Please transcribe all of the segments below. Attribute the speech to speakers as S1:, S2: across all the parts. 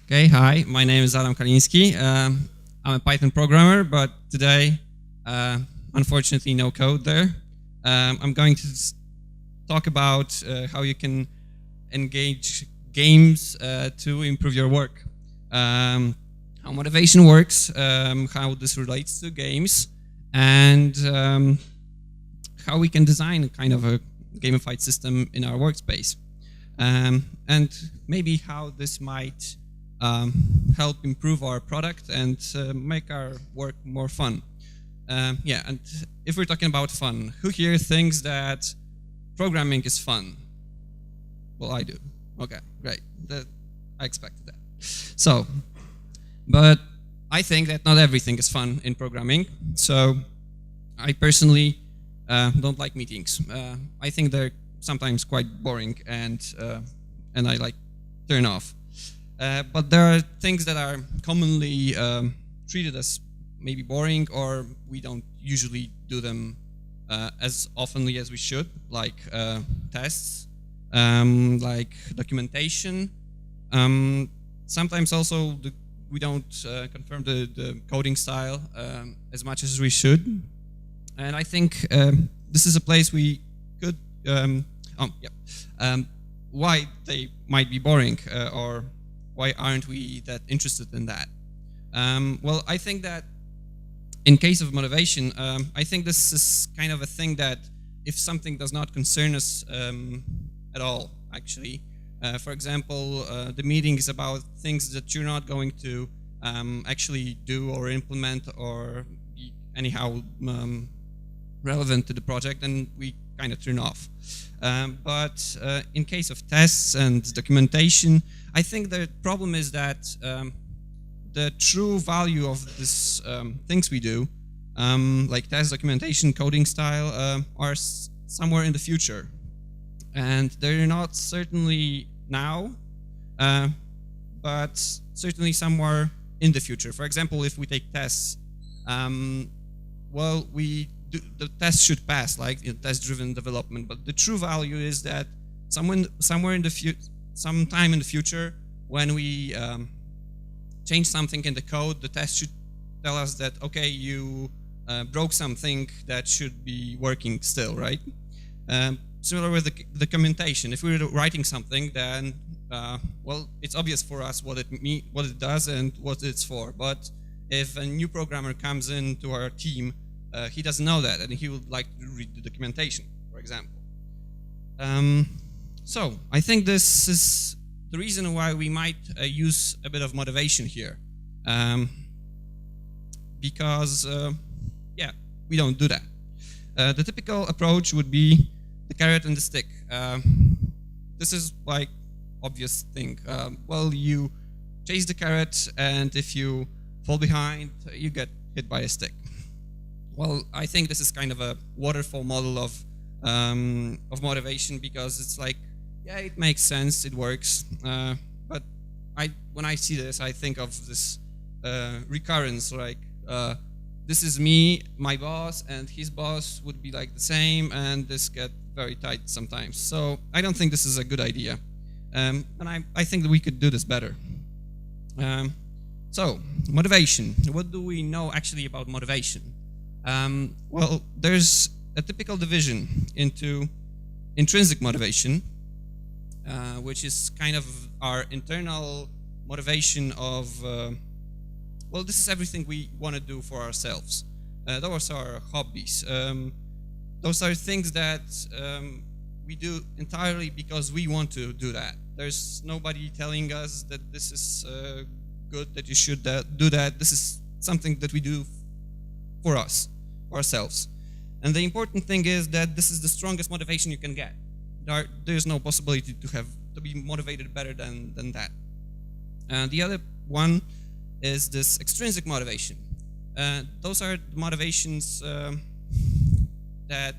S1: Okay, hi, my name is Kaliński. I'm a Python programmer, but today, unfortunately, no code there. I'm going to talk about how you can engage games to improve your work. How motivation works, how this relates to games, and how we can design a kind of a gamified system in our workspace. And maybe how this might help improve our product and make our work more fun. Yeah, and if we're talking about fun, who here thinks that programming is fun? Well, I do. Okay, great. I expected that. So, but I think that not everything is fun in programming. So, I personally don't like meetings. I think they're sometimes quite boring, and I like turn off. But there are things that are commonly treated as maybe boring, or we don't usually do them as oftenly as we should, like tests, like documentation. Sometimes also we don't confirm the coding style as much as we should. And I think this is a place we could, why they might be boring, or why aren't we that interested in that? Well, I think that in case of motivation, I think this is kind of a thing that if something does not concern us at all, actually, for example, the meeting is about things that you're not going to actually do or implement or be anyhow relevant to the project, then we kind of turn off. But in case of tests and documentation, I think the problem is that the true value of these things we do, like test, documentation, coding style, are somewhere in the future. And they're not certainly now, but certainly somewhere in the future. For example, if we take tests, well, the test should pass, like test-driven development. But the true value is that somewhere in the sometime in the future, when we change something in the code, the test should tell us that, okay, you broke something that should be working still, right? Similar with the documentation. If we're writing something, then well, it's obvious for us what it does and what it's for. But if a new programmer comes into our team, he doesn't know that, and he would like to read the documentation, for example. So I think this is the reason why we might use a bit of motivation here, because yeah, we don't do that. The typical approach would be the carrot and the stick. This is like obvious thing. Well, you chase the carrot, and if you fall behind, you get hit by a stick. Well, I think this is kind of a waterfall model of motivation, because it's like, yeah, it makes sense, it works, but when I see this, I think of this recurrence, like this is me, my boss, and his boss would be like the same, and this gets very tight sometimes. So I don't think this is a good idea, and I think that we could do this better. So motivation. What do we know actually about motivation? Well, there's a typical division into intrinsic motivation, which is kind of our internal motivation of, well, this is everything we want to do for ourselves. Those are hobbies. Those are things that we do entirely because we want to do that. There's nobody telling us that this is good, that you should do that. This is something that we do for us, ourselves. And the important thing is that this is the strongest motivation you can get. There's no possibility to be motivated better than that. The other one is this extrinsic motivation. Those are motivations that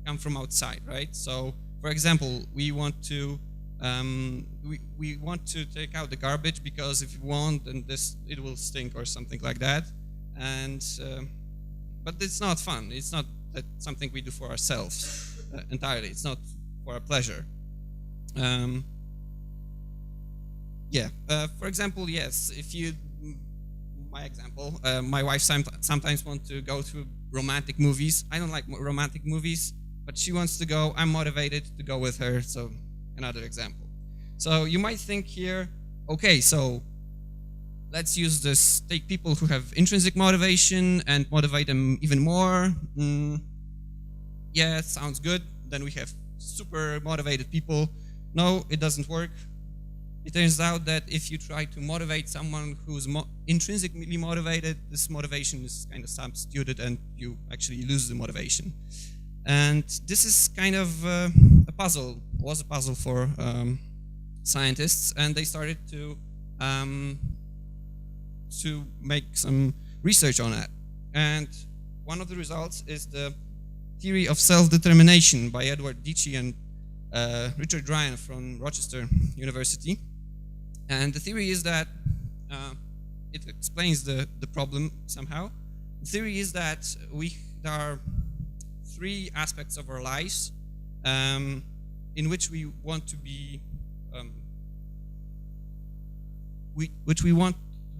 S1: come from outside, right? So, for example, we want to take out the garbage because if you won't, then it will stink or something like that. And but it's not fun. It's not something we do for ourselves entirely. It's not for our pleasure. Yeah. For example, yes. My example, my wife sometimes wants to go to romantic movies. I don't like romantic movies, but she wants to go. I'm motivated to go with her. So another example. So you might think here, okay, so let's use this. Take people who have intrinsic motivation and motivate them even more. Yeah, sounds good. Then we have super motivated people. No, it doesn't work. It turns out that if you try to motivate someone who's intrinsically motivated, this motivation is kind of substituted and you actually lose the motivation. And this is kind of a puzzle, was a puzzle for scientists, and they started to make some research on that. And one of the results is the theory of self-determination by Edward Dici and Richard Ryan from Rochester University. And the theory is that it explains the problem somehow. The theory is that there are three aspects of our lives in which we want to be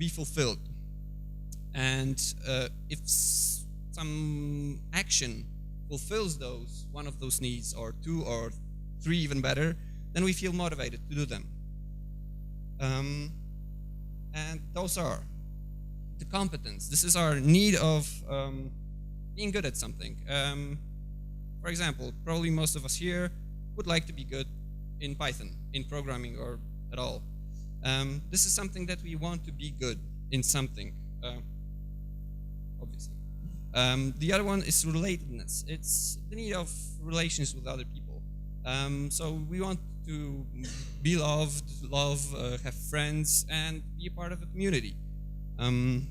S1: fulfilled. And if some action fulfills one of those needs, or two or three even better, then we feel motivated to do them. And those are the competence. This is our need of being good at something. For example, probably most of us here would like to be good in Python, in programming, or at all. This is something that we want to be good in something, obviously. The other one is relatedness. It's the need of relations with other people. So we want to be loved, have friends, and be a part of a community. And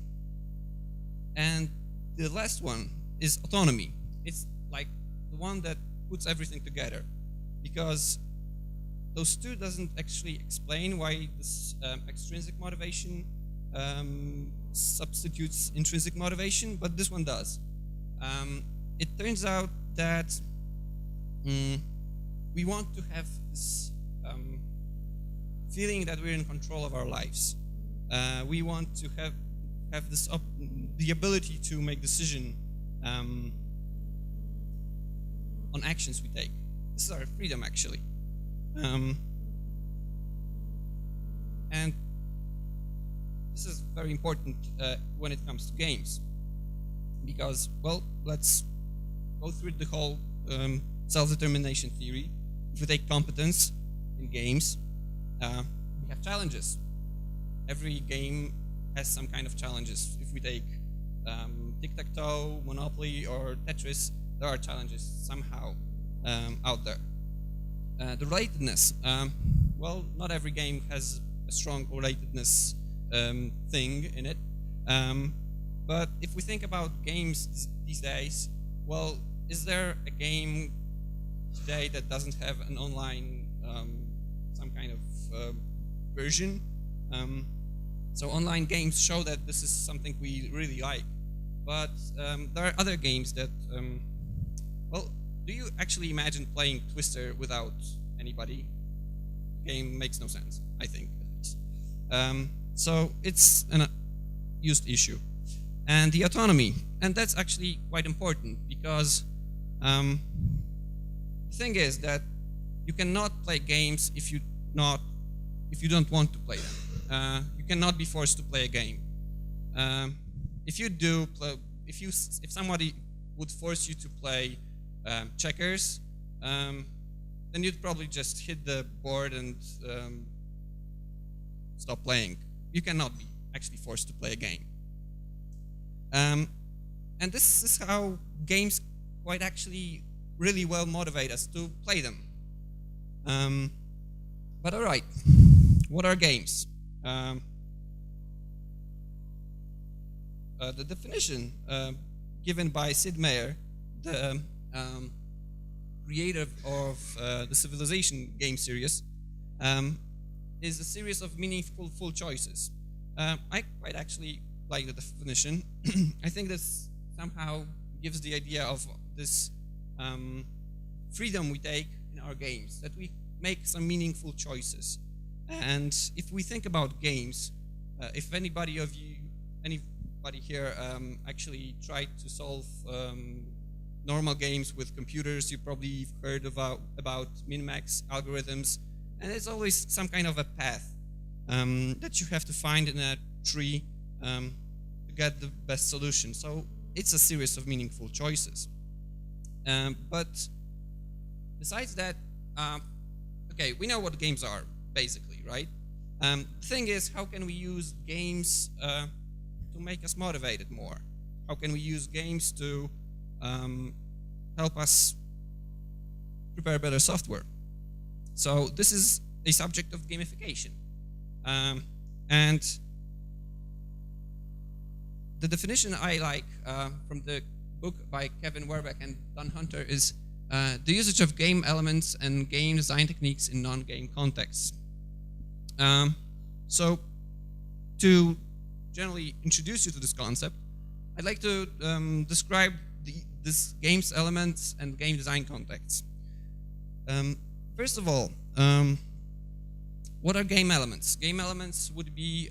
S1: the last one is autonomy. It's like the one that puts everything together, because those two doesn't actually explain why this extrinsic motivation substitutes intrinsic motivation, but this one does. It turns out that we want to have this feeling that we're in control of our lives. We want to have this the ability to make decision on actions we take. This is our freedom, actually. And this is very important when it comes to games, because, well, let's go through the whole self-determination theory. If we take competence in games, we have challenges. Every game has some kind of challenges. If we take tic-tac-toe, Monopoly, or Tetris, there are challenges somehow out there. The relatedness. Well, not every game has a strong relatedness thing in it. But if we think about games these days, well, is there a game today that doesn't have an online, some kind of version? So online games show that this is something we really like. But there are other games that, well, do you actually imagine playing Twister without anybody? The game makes no sense, I think, at least. So it's an used issue. And the autonomy, and that's actually quite important, because the thing is that you cannot play games if you don't want to play them. You cannot be forced to play a game. If somebody would force you to play checkers, then you'd probably just hit the board and stop playing. You cannot be actually forced to play a game. And this is how games quite actually really well motivate us to play them. But all right, what are games? The definition given by Sid Meier, the creator of the Civilization game series, is a series of meaningful full choices. I quite actually like the definition. I think this somehow gives the idea of this freedom we take in our games, that we make some meaningful choices. And if we think about games, if anybody here actually tried to solve normal games with computers, you probably heard about min-max algorithms, and it's always some kind of a path that you have to find in a tree to get the best solution. So it's a series of meaningful choices. But besides that, okay, we know what games are, basically, right? The thing is, how can we use games to make us motivated more? How can we use games to help us prepare better software? So this is a subject of gamification. And the definition I like from the book by Kevin Werbeck and Don Hunter is the usage of game elements and game design techniques in non-game contexts. So to generally introduce you to this concept, I'd like to describe this game's elements and game design contexts. First of all, what are game elements? Game elements would be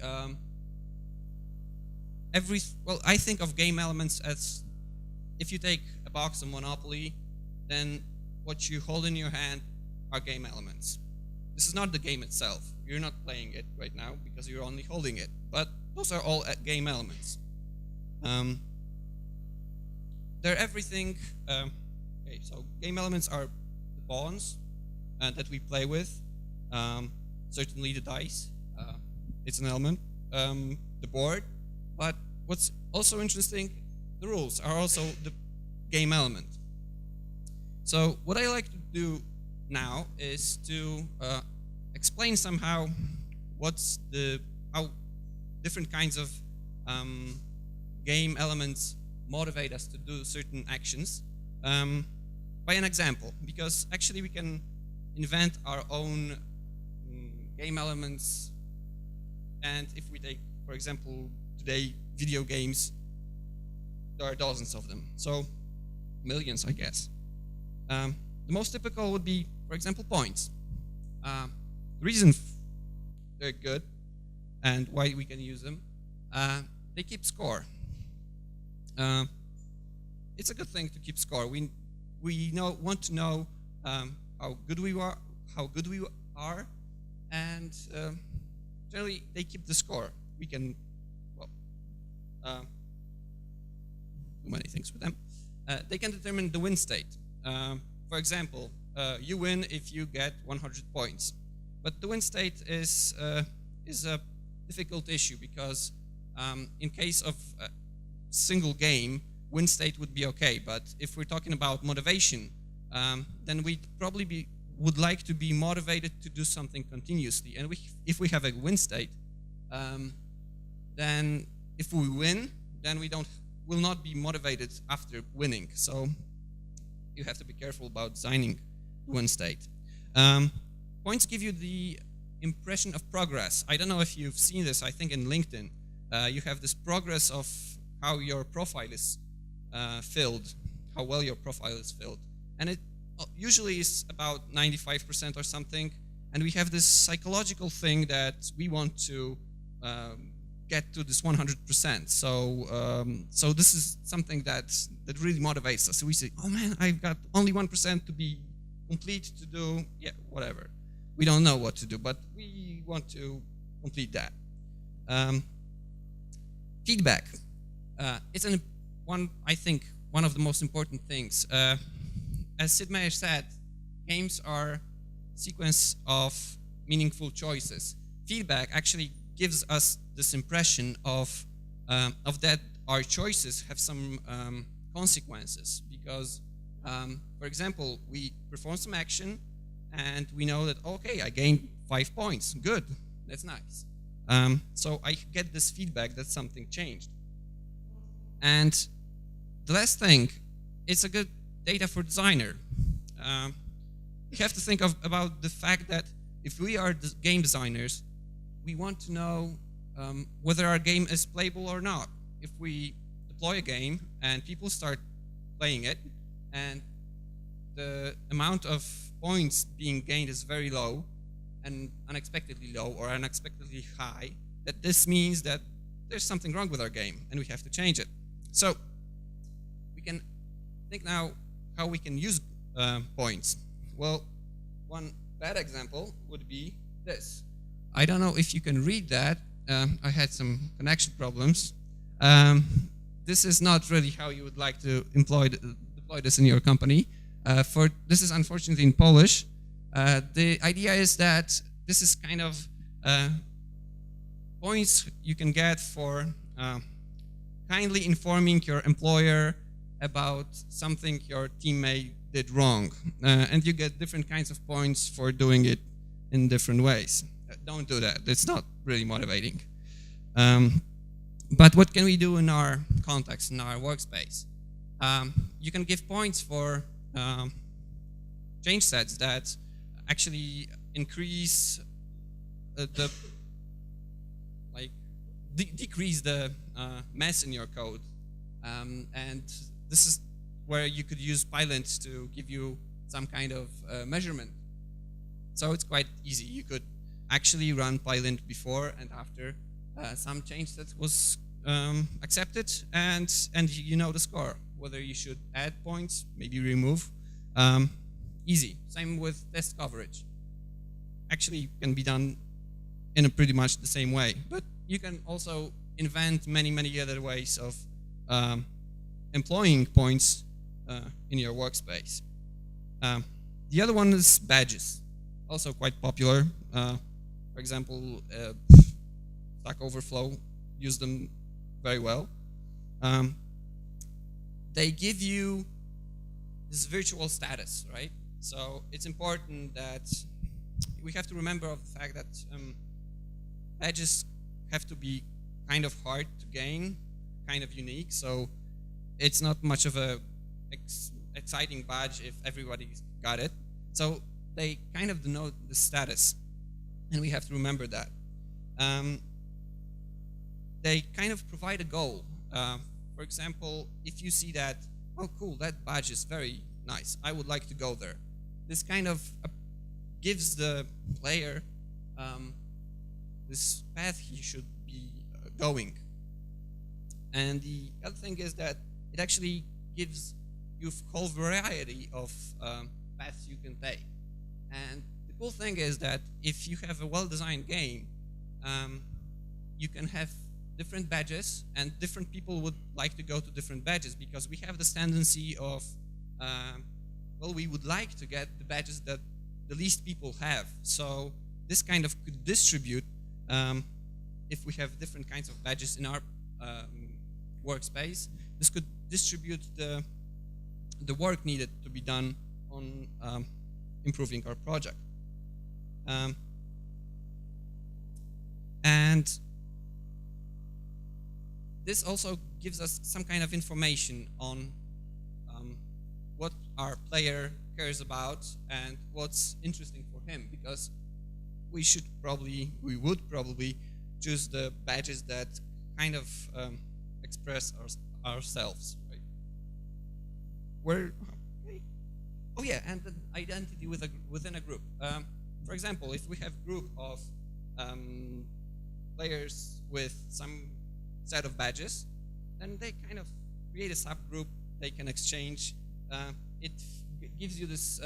S1: I think of game elements as if you take a box of Monopoly, then what you hold in your hand are game elements. This is not the game itself. You're not playing it right now because you're only holding it, but those are all game elements. They're everything. Okay, so game elements are the pawns that we play with. Certainly the dice, it's an element. The board, but what's also interesting, the rules are also the game element. So what I like to do now is to explain somehow how different kinds of game elements motivate us to do certain actions by an example, because actually we can invent our own game elements. And if we take, for example, today video games, there are dozens of them, so millions, I guess. The most typical would be, for example, points. The reason they're good and why we can use them, they keep score. It's a good thing to keep score. We want to know how good we are, and generally they keep the score. We can do many things with them. They can determine the win state. For example, you win if you get 100 points. But the win state is a difficult issue because in case of a single game, win state would be okay. But if we're talking about motivation, then we'd probably would like to be motivated to do something continuously. And if we have a win state, then if we win, then will not be motivated after winning. So you have to be careful about designing the win state. Points give you the impression of progress. I don't know if you've seen this. I think in LinkedIn, you have this progress of how your profile is filled, how well your profile is filled. And it usually is about 95% or something. And we have this psychological thing that we want to get to this 100%. So this is something that really motivates us. So we say, oh man, I've got only 1% to be complete to do, yeah, whatever. We don't know what to do, but we want to complete that. Feedback. It's I think one of the most important things. As Sid Meier said, games are a sequence of meaningful choices. Feedback actually gives us this impression of that our choices have some consequences, because, for example, we perform some action and we know that, okay, I gained 5 points. Good, that's nice. So I get this feedback that something changed. And the last thing, it's a good data for designer. You have to think about the fact that if we are game designers, we want to know whether our game is playable or not. If we deploy a game and people start playing it and the amount of points being gained is very low, an unexpectedly low or unexpectedly high, that this means that there's something wrong with our game and we have to change it. So we can think now how we can use points. Well, one bad example would be this. I don't know if you can read that. I had some connection problems. This is not really how you would like to deploy this in your company. This is unfortunately in Polish. The idea is that this is kind of points you can get for kindly informing your employer about something your teammate did wrong. And you get different kinds of points for doing it in different ways. Don't do that. It's not really motivating. But what can we do in our context, in our workspace? You can give points for change sets that actually increase decrease the mess in your code. And this is where you could use PyLint to give you some kind of measurement. So it's quite easy. You could actually run PyLint before and after some change that was accepted, and you know the score, whether you should add points, maybe remove. Easy. Same with test coverage. Actually can be done in a pretty much the same way, but you can also invent many other ways of employing points in your workspace. The other one is badges, also quite popular. For example, Stack Overflow use them very well. They give you this virtual status, right? So it's important that we have to remember of the fact that badges have to be kind of hard to gain, kind of unique. So it's not much of a exciting badge if everybody's got it. So they kind of denote the status, and we have to remember that. They kind of provide a goal. For example, if you see that, oh cool, that badge is very nice, I would like to go there. This kind of gives the player this path he should be going. And the other thing is that it actually gives you a whole variety of paths you can take. And the cool thing is that if you have a well-designed game, you can have different badges, and different people would like to go to different badges, because we have this tendency of, well, we would like to get the badges that the least people have. So this kind of could distribute, if we have different kinds of badges in our workspace, this could distribute the work needed to be done on improving our project. And this also gives us some kind of information on what our player cares about and what's interesting for him, because we would probably choose the badges that kind of express ourselves, right? Oh yeah, and the identity within a group. For example, if we have a group of players with some set of badges, then they kind of create a subgroup they can exchange. It gives you this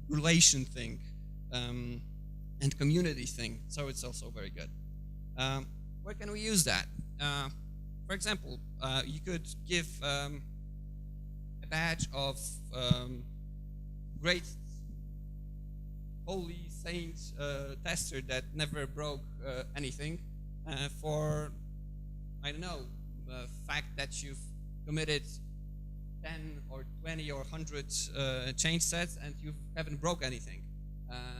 S1: relation thing and community thing, so it's also very good. Where can we use that? For example, you could give a badge of great holy saint tester that never broke anything for, I don't know, the fact that you've committed 10 or 20 or 100 change sets and you haven't broke anything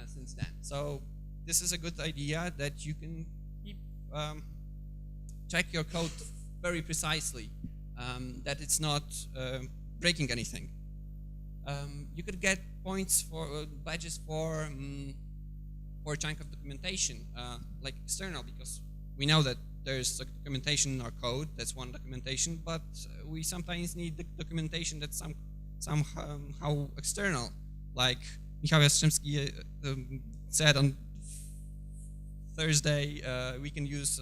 S1: since then. So this is a good idea that you can keep check your code very precisely, that it's not breaking anything. You could get points for badges for a chunk of documentation, like external, because we know that there's documentation in our code. That's one documentation, but we sometimes need the documentation that's somehow external, like Michał Jastrzębski said on Thursday, we can use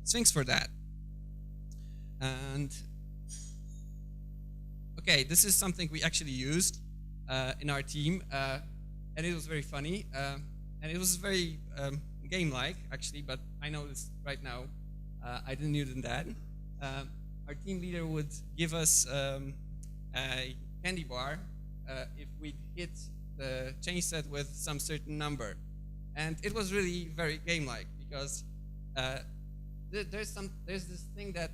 S1: Sphinx for that. And okay, this is something we actually used in our team, and it was very funny, and it was very game-like actually. But I noticed right now I didn't use that. Our team leader would give us a candy bar if we hit the change set with some certain number, and it was really very game-like because there's this thing that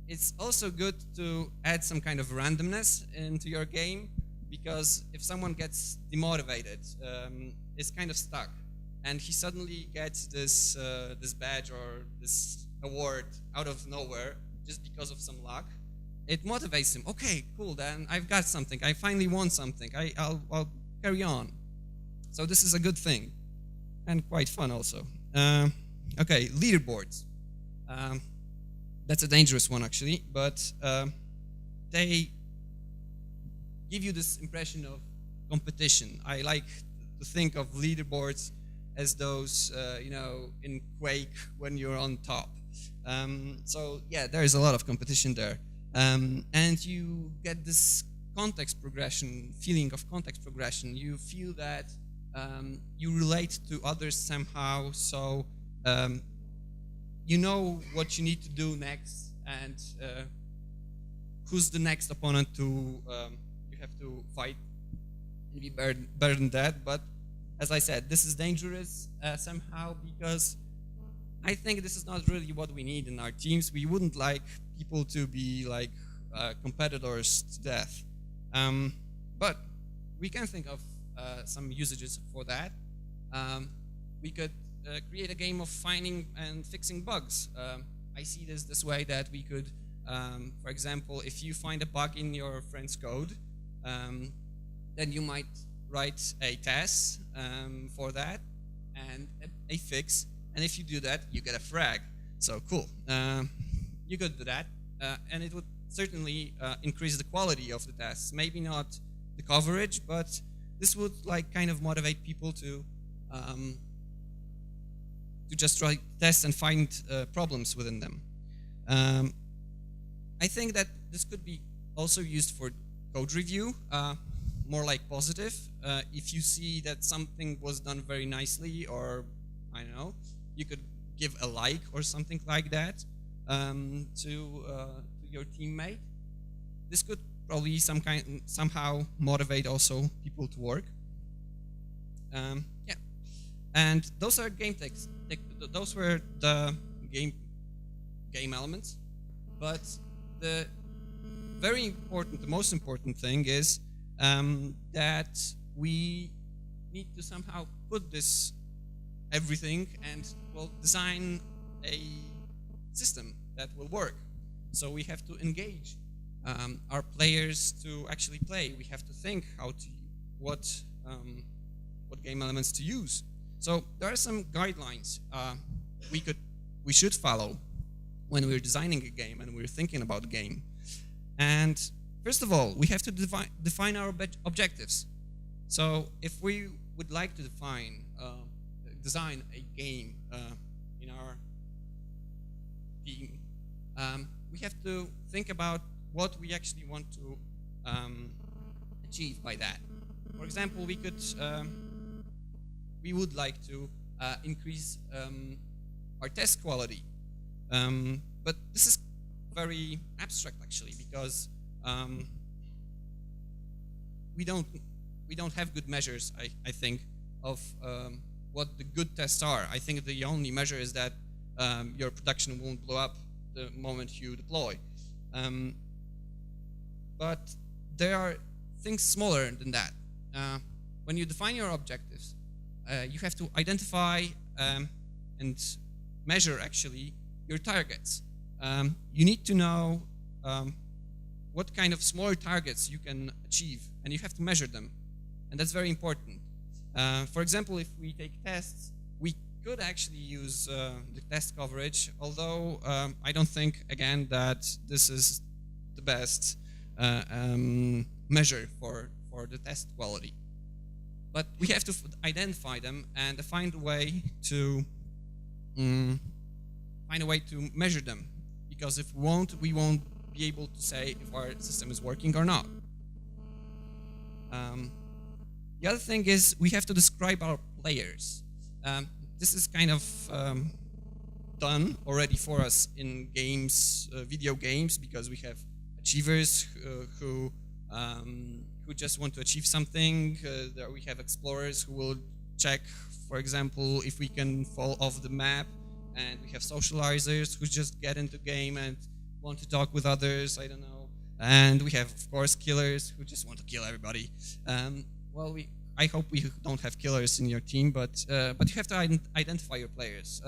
S1: it's also good to add some kind of randomness into your game, because if someone gets demotivated, is kind of stuck, and he suddenly gets this this badge or this award out of nowhere just because of some luck, it motivates him. Okay, cool, then I've got something. I finally won something. I'll carry on. So this is a good thing, and quite fun also. Okay, leaderboards. That's a dangerous one actually, but they give you this impression of competition. I like to think of leaderboards as those, you know, in Quake when you're on top. So yeah, there is a lot of competition there. And you get this context progression, feeling of context progression. You feel that you relate to others somehow, so you know what you need to do next, and who's the next opponent to you have to fight. Maybe better than that, but as I said, this is dangerous somehow, because I think this is not really what we need in our teams. We wouldn't like people to be like competitors to death. But we can think of some usages for that. We could create a game of finding and fixing bugs. I see this way, that we could, for example, if you find a bug in your friend's code, then you might write a test for that and a fix. And if you do that, you get a frag. So cool. You could do that, and it would certainly increase the quality of the tests. Maybe not the coverage, but this would like kind of motivate people to just write tests and find problems within them. I think that this could be also used for code review, more like positive. If you see that something was done very nicely, or I don't know, you could give a like or something like that to your teammate. This could probably somehow motivate also people to work. Yeah, and those are game text. Those were the game elements. But the very important, the most important thing is that we need to somehow put this everything and design a system that will work. So we have to engage our players to actually play. We have to think what game elements to use. So there are some guidelines we should follow when we're designing a game and we're thinking about a game. And first of all, we have to define our objectives. So if we would like to design a game in our team, we have to think about what we actually want to achieve by that. For example, we would like to increase our test quality, but this is very abstract actually, because we don't have good measures, I think, of what the good tests are. I think the only measure is that your production won't blow up the moment you deploy. But there are things smaller than that. When you define your objectives, you have to identify and measure actually your targets. You need to know what kind of smaller targets you can achieve, and you have to measure them, and that's very important. For example, if we take tests, we could actually use the test coverage, although I don't think, again, that this is the best measure for the test quality. But we have to identify them and find a way to find a way to measure them, because if we won't be able to say if our system is working or not. The other thing is we have to describe our players. This is kind of done already for us in games, video games, because we have achievers who just want to achieve something. We have explorers who will check, for example, if we can fall off the map, and we have socializers who just get into game and want to talk with others, I don't know. And we have, of course, killers who just want to kill everybody. Well, I hope we don't have killers in your team, but you have to identify your players.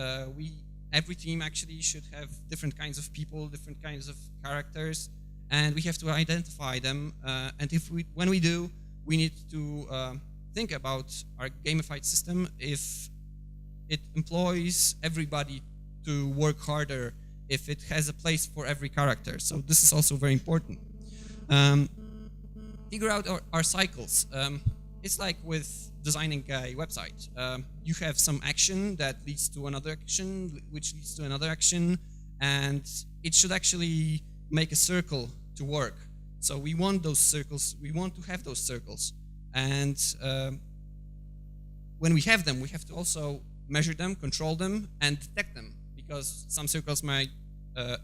S1: Every team actually should have different kinds of people, different kinds of characters, and we have to identify them. And when we do, we need to think about our gamified system if it employs everybody to work harder, if it has a place for every character. So this is also very important. Figure out our cycles. It's like with designing a website. You have some action that leads to another action, which leads to another action, and it should actually make a circle to work. So we want those circles, we want to have those circles. And when we have them, we have to also measure them, control them, and detect them, because some circles might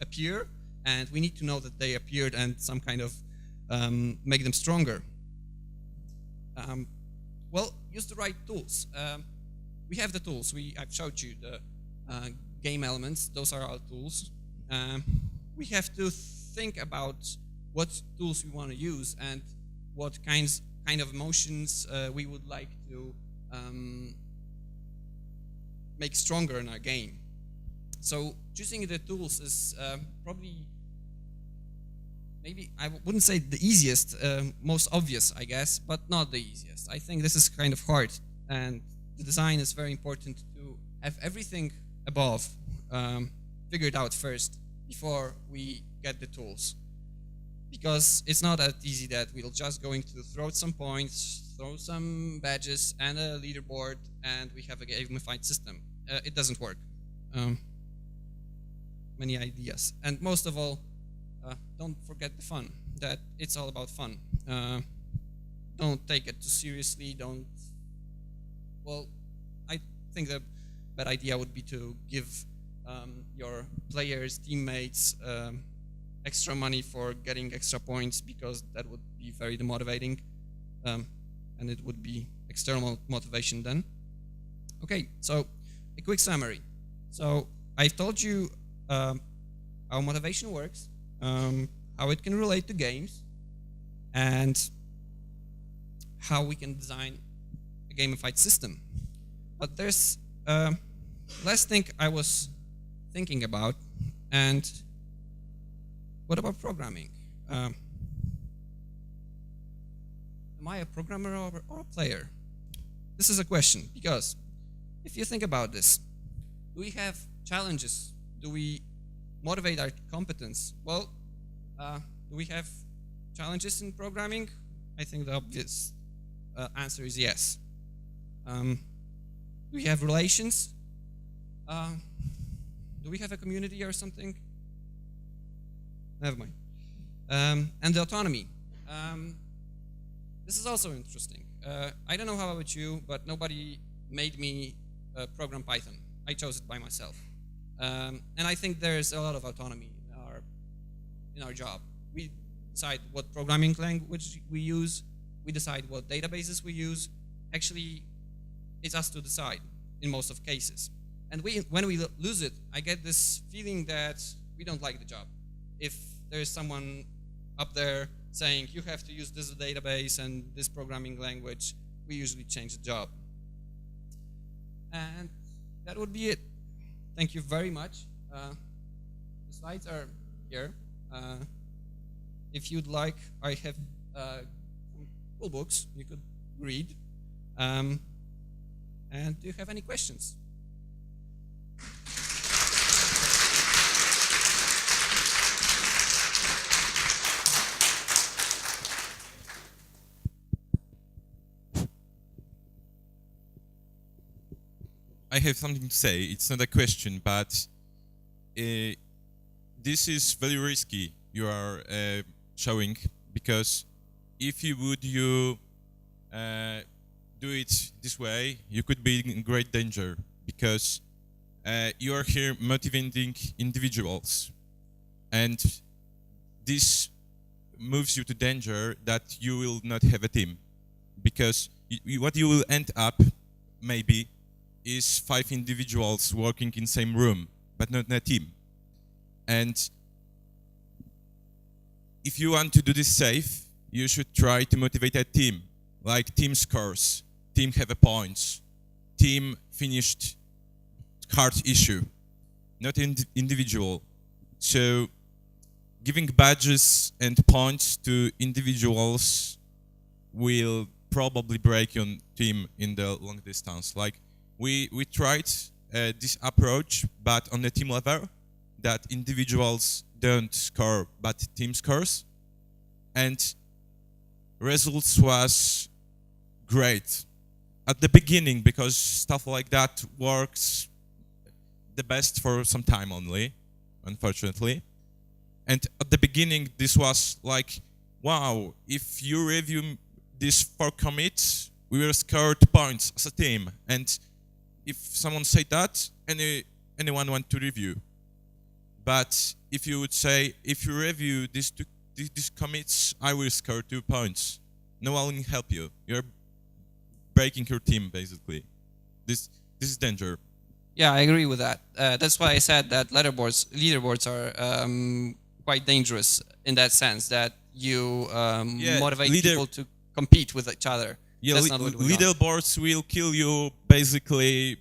S1: appear, and we need to know that they appeared and some kind of make them stronger. Well, use the right tools. We have the tools. I've showed you the game elements. Those are our tools. We have to think about what tools we want to use and what kind of emotions we would like to make stronger in our game. So choosing the tools is probably, maybe I wouldn't say the easiest, most obvious, I guess, but not the easiest. I think this is kind of hard, and the design is very important to have everything above figured out first before we get the tools. Because it's not that easy that we'll just going to throw some points, throw some badges and a leaderboard, and we have a gamified system. It doesn't work. Many ideas. And most of all, don't forget the fun, that it's all about fun. Don't take it too seriously, well, I think the bad idea would be to give your players, teammates, extra money for getting extra points, because that would be very demotivating, and it would be external motivation then. Okay, so a quick summary. So I've told you how motivation works, how it can relate to games, and how we can design a gamified system. But there's last thing I was thinking about, and what about programming? Am I a programmer or a player? This is a question, because if you think about this, do we have challenges? Do we motivate our competence? Well, do we have challenges in programming? I think the obvious answer is yes. Do we have relations? Do we have a community or something? Never mind. And the autonomy. This is also interesting. I don't know how about you, but nobody made me program Python. I chose it by myself. And I think there's a lot of autonomy in our job. We decide what programming language we use. We decide what databases we use. Actually, it's us to decide in most of cases. And when we lose it, I get this feeling that we don't like the job. If there's someone up there saying you have to use this database and this programming language, we usually change the job. And that would be it. Thank you very much. The slides are here. If you'd like, I have some cool books you could read. And do you have any questions?
S2: I have something to say. It's not a question, but this is very risky. You are showing, because if you would do it this way, you could be in great danger, because you are here motivating individuals, and this moves you to danger that you will not have a team, because what you will end up maybe is 5 individuals working in same room, but not in a team. And if you want to do this safe, you should try to motivate a team, like team scores, team have a points, team finished hard issue, not individual. So giving badges and points to individuals will probably break your team in the long distance. Like we tried this approach, but on the team level, that individuals don't score, but team scores, and results was great at the beginning, because stuff like that works the best for some time only, unfortunately. And at the beginning, this was like, wow, if you review these 4 commits, we will score 2 points as a team. And if someone said that, anyone want to review. But if you would say, if you review these commits, I will score 2 points. No one will help you. You're breaking your team, basically. This is danger.
S1: Yeah, I agree with that. That's why I said that leaderboards are quite dangerous in that sense, that you motivate people to compete with each other.
S2: Yeah,
S1: that's not what we want.
S2: leaderboards will kill you basically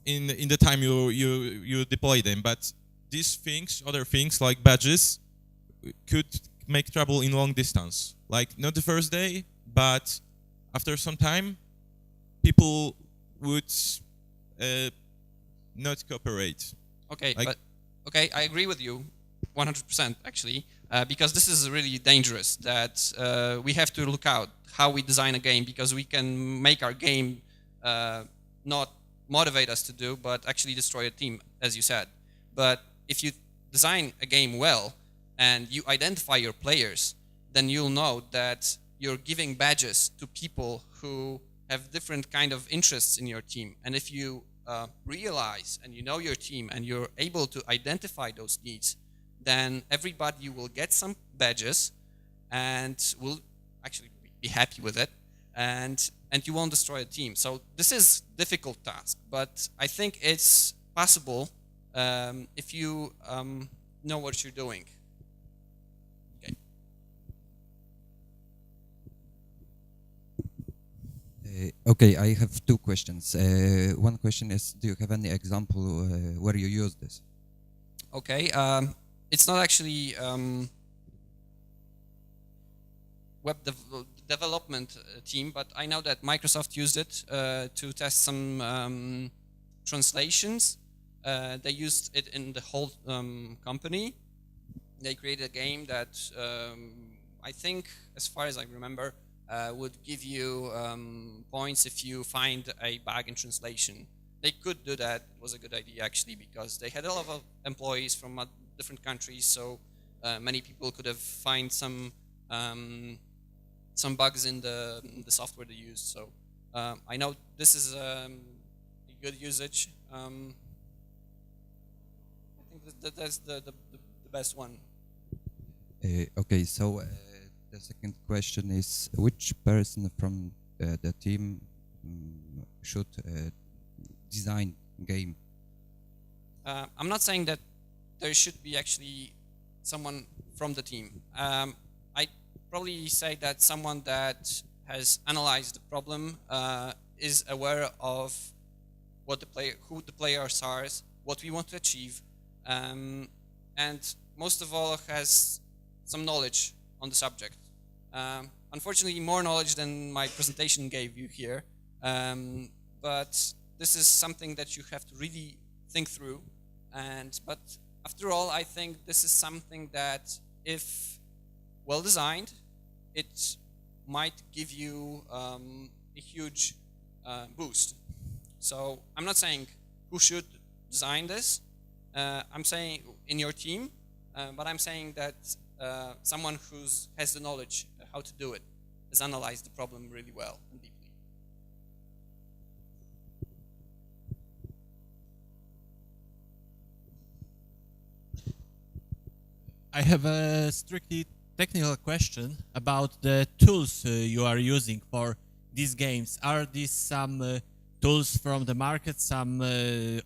S2: in the time you deploy them. But these things, other things like badges, could make trouble in long distance. Like not the first day, but after some time, people would not cooperate.
S1: Okay, like, okay, I agree with you 100% actually, because this is really dangerous, that we have to look out how we design a game, because we can make our game not motivate us to do, but actually destroy a team, as you said. But if you design a game well and you identify your players, then you'll know that you're giving badges to people who have different kind of interests in your team. And if you realize and you know your team and you're able to identify those needs, then everybody will get some badges and will actually be happy with it, and you won't destroy a team. So this is a difficult task, but I think it's possible if you know what you're doing. Okay.
S3: Okay, I have 2 questions. One question is, do you have any example where you use this?
S1: Okay, it's not actually web development team, but I know that Microsoft used it to test some translations. They used it in the whole company. They created a game that I think, as far as I remember, would give you points if you find a bug in translation. They could do that. It was a good idea actually, because they had a lot of employees from different countries, so many people could have find some bugs in the software they used. So I know this is a good usage. I think that's the best one.
S3: Okay, so the second question is, which person from the team should design game?
S1: I'm not saying that there should be actually someone from the team. I probably say that someone that has analyzed the problem, is aware of what who the players are, what we want to achieve, and most of all has some knowledge on the subject. Unfortunately, more knowledge than my presentation gave you here, but this is something that you have to really think through. But after all, I think this is something that, if well designed, it might give you a huge boost. So I'm not saying who should design this. I'm saying in your team, but I'm saying that someone who has the knowledge how to do it has analyzed the problem really well and deeply.
S4: I have a strictly technical question about the tools you are using for these games. Are these some tools from the market, some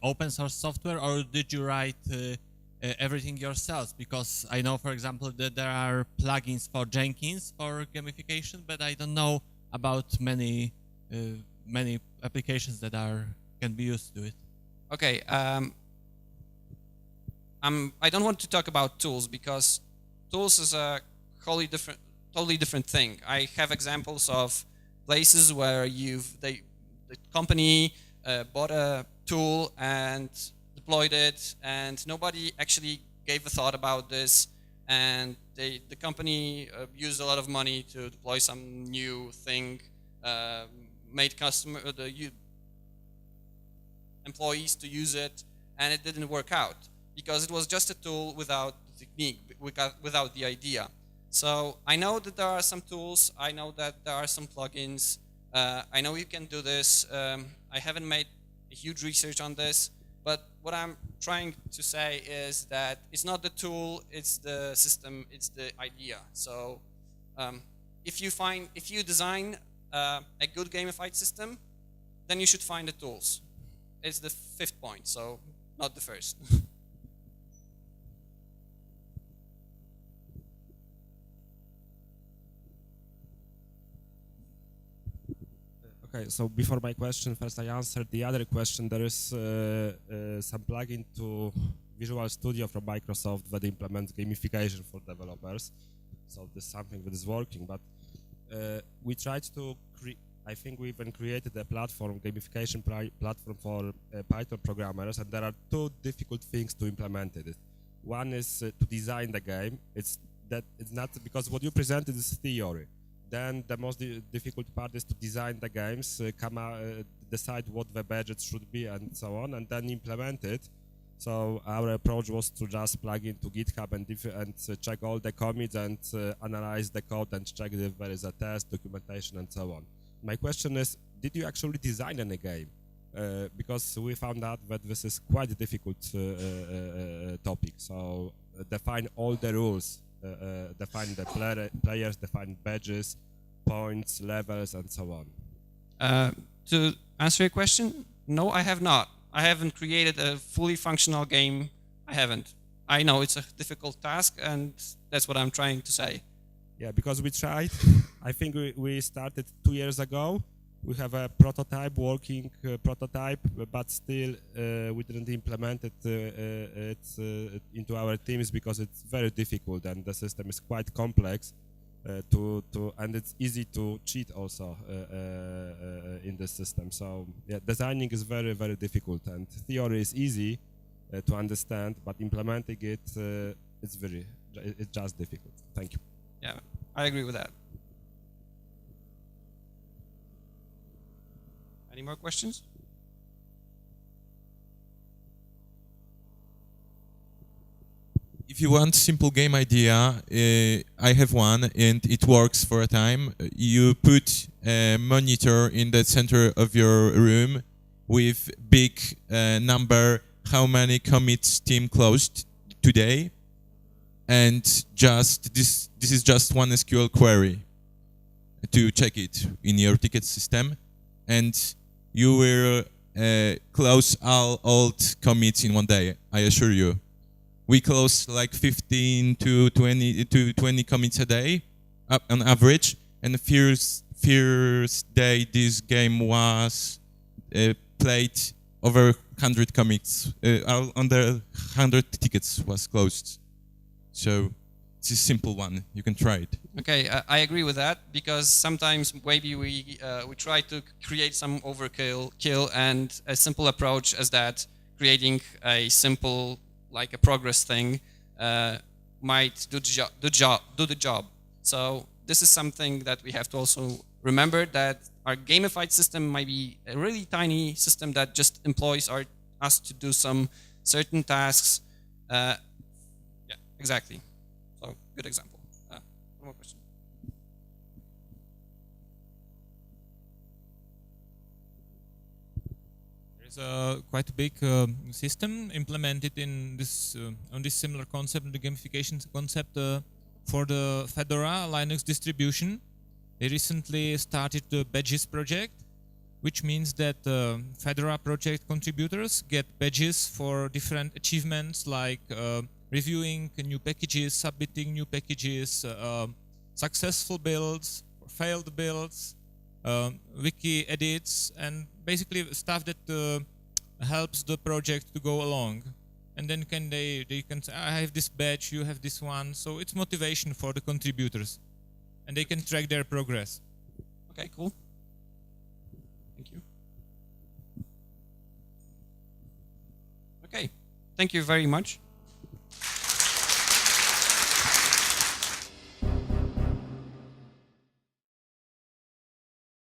S4: open source software, or did you write everything yourselves? Because I know, for example, that there are plugins for Jenkins for gamification, but I don't know about many applications that can be used to it.
S1: Okay. I don't want to talk about tools because tools is a totally different thing. I have examples of places where the company bought a tool and deployed it, and nobody actually gave a thought about this, and the company used a lot of money to deploy some new thing, made the employees to use it, and it didn't work out because it was just a tool without the technique, without the idea. So I know that there are some tools, I know that there are some plugins, I know you can do this. I haven't made a huge research on this, but what I'm trying to say is that it's not the tool, it's the system, it's the idea. So if you design a good gamified system, then you should find the tools. It's the fifth point, so not the first.
S5: Okay, so before my question, first I answered the other question. There is some plugin to Visual Studio from Microsoft that implements gamification for developers. So this is something that is working, but we tried to I think we even created a platform, gamification platform for Python programmers, and there are two difficult things to implement it. One is to design the game. It's not because what you presented is theory. Then the most difficult part is to design the games, decide what the budget should be and so on, and then implement it. So our approach was to just plug into GitHub and check all the commits and analyze the code and check if there is a test, documentation, and so on. My question is, did you actually design any game? Because we found out that this is quite a difficult topic. So define all the rules. Define the players, define badges, points, levels, and so on.
S1: To answer your question, no, I have not. I haven't created a fully functional game. I haven't. I know it's a difficult task, and that's what I'm trying to say.
S5: Yeah, because we tried. I think we started 2 years ago. We have a prototype, working prototype, but still we didn't implement it into our teams because it's very difficult and the system is quite complex and it's easy to cheat also in the system. So yeah, designing is very, very difficult, and theory is easy to understand, but implementing it it's just difficult. Thank you.
S1: Yeah, I agree with that. Any more questions?
S2: If you want simple game idea, I have one and it works for a time. You put a monitor in the center of your room with big number, how many commits team closed today, and just this is just one SQL query to check it in your ticket system, and you will close all old commits in one day, I assure you. We close like 15 to 20 commits a day on average, and the first day this game was played, over 100 commits, under 100 tickets was closed. So it's a simple one, you can try it.
S1: Okay, I agree with that, because sometimes maybe we try to create some overkill, and a simple approach as that, creating a simple, like a progress thing, might do the job. So this is something that we have to also remember, that our gamified system might be a really tiny system that just employs us to do some certain tasks. Yeah, exactly. So good example. One more question.
S6: There's quite a big system implemented in this on this similar concept, the gamification concept for the Fedora Linux distribution. They recently started the badges project, which means that Fedora project contributors get badges for different achievements like reviewing new packages, submitting new packages, successful builds, failed builds, wiki edits, and basically stuff that helps the project to go along. And then they can say, I have this badge, you have this one. So it's motivation for the contributors. And they can track their progress.
S1: Okay, cool. Thank you. Okay, thank you very much.